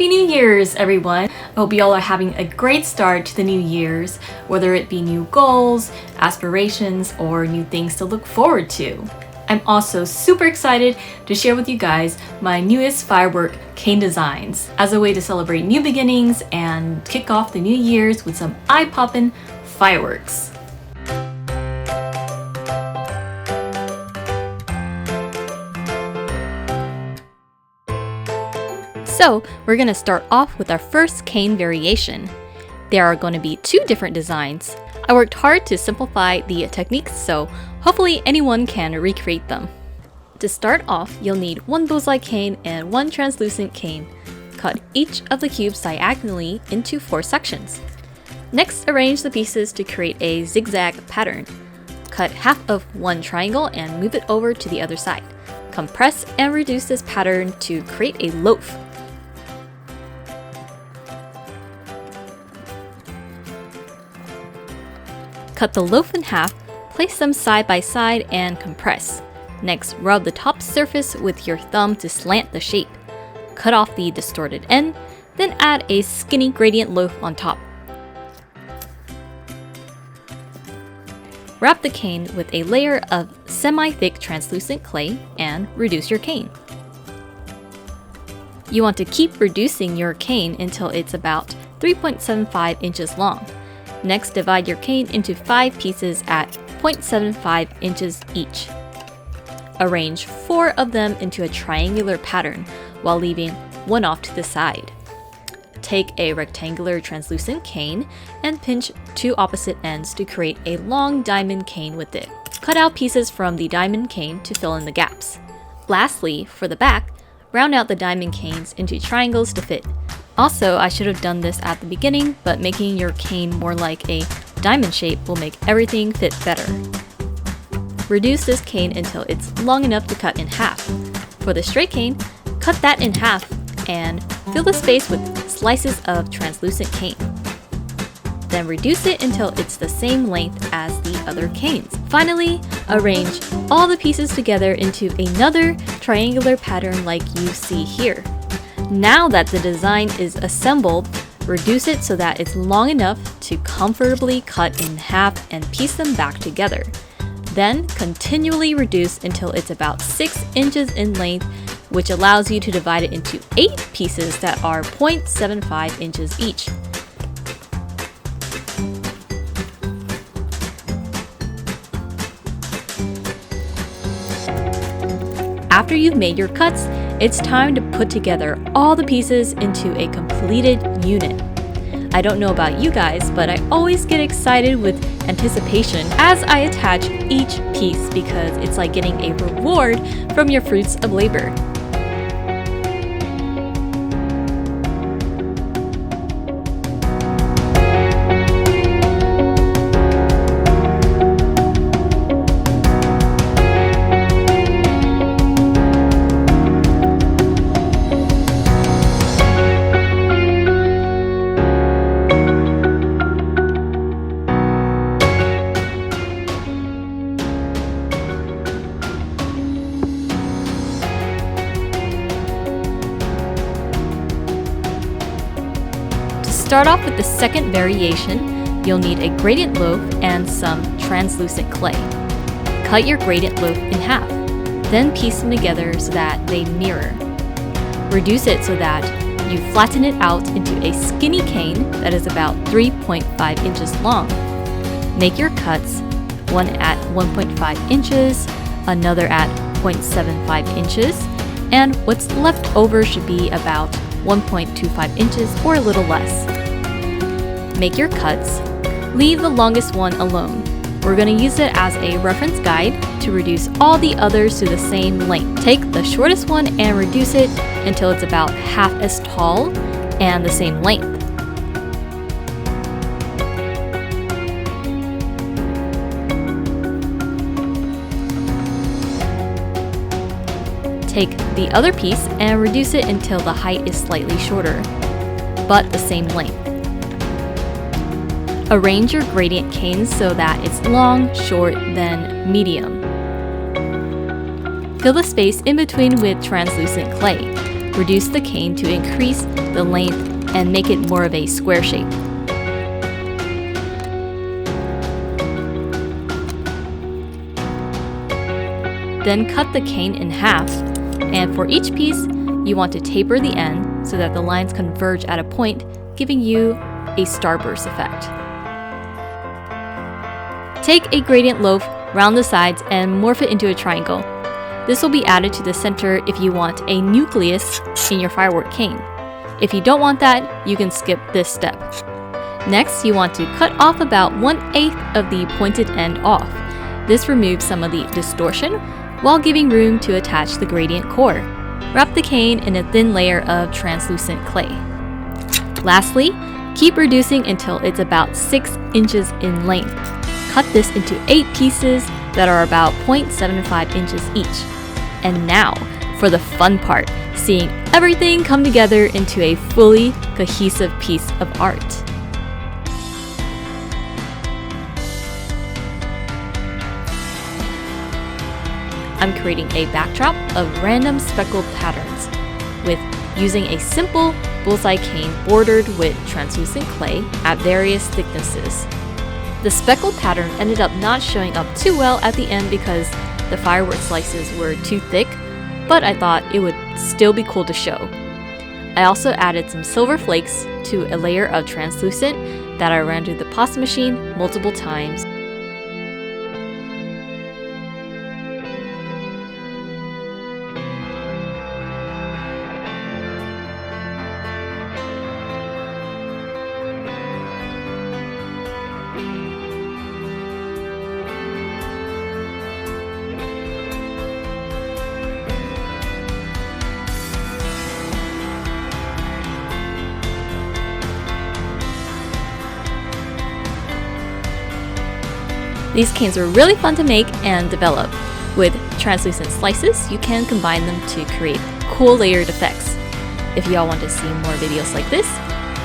Happy New Year's, everyone! I hope you all are having a great start to the new year's, whether it be new goals, aspirations, or new things to look forward to. I'm also super excited to share with you guys my newest firework cane designs as a way to celebrate new beginnings and kick off the new year's with some eye-poppin' fireworks. So we're going to start off with our first cane variation. There are going to be two different designs. I worked hard to simplify the techniques, so hopefully anyone can recreate them. To start off, you'll need one bullseye cane and one translucent cane. Cut each of the cubes diagonally into 4 sections. Next, arrange the pieces to create a zigzag pattern. Cut half of one triangle and move it over to the other side. Compress and reduce this pattern to create a loaf. Cut the loaf in half, place them side by side and compress. Next, rub the top surface with your thumb to slant the shape. Cut off the distorted end, then add a skinny gradient loaf on top. Wrap the cane with a layer of semi-thick translucent clay and reduce your cane. You want to keep reducing your cane until it's about 3.75 inches long. Next, divide your cane into 5 pieces at 0.75 inches each. Arrange 4 of them into a triangular pattern while leaving one off to the side. Take a rectangular translucent cane and pinch 2 opposite ends to create a long diamond cane with it. Cut out pieces from the diamond cane to fill in the gaps. Lastly, for the back, round out the diamond canes into triangles to fit. Also, I should have done this at the beginning, but making your cane more like a diamond shape will make everything fit better. Reduce this cane until it's long enough to cut in half. For the straight cane, cut that in half and fill the space with slices of translucent cane. Then reduce it until it's the same length as the other canes. Finally, arrange all the pieces together into another triangular pattern like you see here. Now that the design is assembled, reduce it so that it's long enough to comfortably cut in half and piece them back together. Then continually reduce until it's about 6 inches in length, which allows you to divide it into 8 pieces that are 0.75 inches each. After you've made your cuts, it's time to put together all the pieces into a completed unit. I don't know about you guys, but I always get excited with anticipation as I attach each piece because it's like getting a reward from your fruits of labor. To start off with the second variation, you'll need a gradient loaf and some translucent clay. Cut your gradient loaf in half, then piece them together so that they mirror. Reduce it so that you flatten it out into a skinny cane that is about 3.5 inches long. Make your cuts, one at 1.5 inches, another at 0.75 inches, and what's left over should be about 1.25 inches or a little less. Make your cuts. Leave the longest one alone. We're going to use it as a reference guide to reduce all the others to the same length. Take the shortest one and reduce it until it's about half as tall and the same length. Take the other piece and reduce it until the height is slightly shorter, but the same length. Arrange your gradient canes so that it's long, short, then medium. Fill the space in between with translucent clay. reduce the cane to increase the length and make it more of a square shape. Then cut the cane in half, and for each piece, you want to taper the end so that the lines converge at a point, giving you a starburst effect. Take a gradient loaf, round the sides, and morph it into a triangle. This will be added to the center if you want a nucleus in your firework cane. If you don't want that, you can skip this step. Next, you want to cut off about 1/8 of the pointed end off. This removes some of the distortion while giving room to attach the gradient core. Wrap the cane in a thin layer of translucent clay. Lastly, keep reducing until it's about 6 inches in length. Cut this into 8 pieces that are about 0.75 inches each. And now, for the fun part, seeing everything come together into a fully cohesive piece of art. I'm creating a backdrop of random speckled patterns with using a simple bullseye cane bordered with translucent clay at various thicknesses. The speckled pattern ended up not showing up too well at the end because the firework slices were too thick, but I thought it would still be cool to show. I also added some silver flakes to a layer of translucent that I ran through the pasta machine multiple times. These canes were really fun to make and develop. With translucent slices, you can combine them to create cool layered effects. If y'all want to see more videos like this,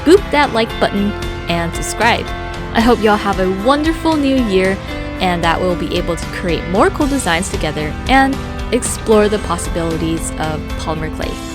boop that like button and subscribe. I hope y'all have a wonderful new year and that we'll be able to create more cool designs together and explore the possibilities of polymer clay.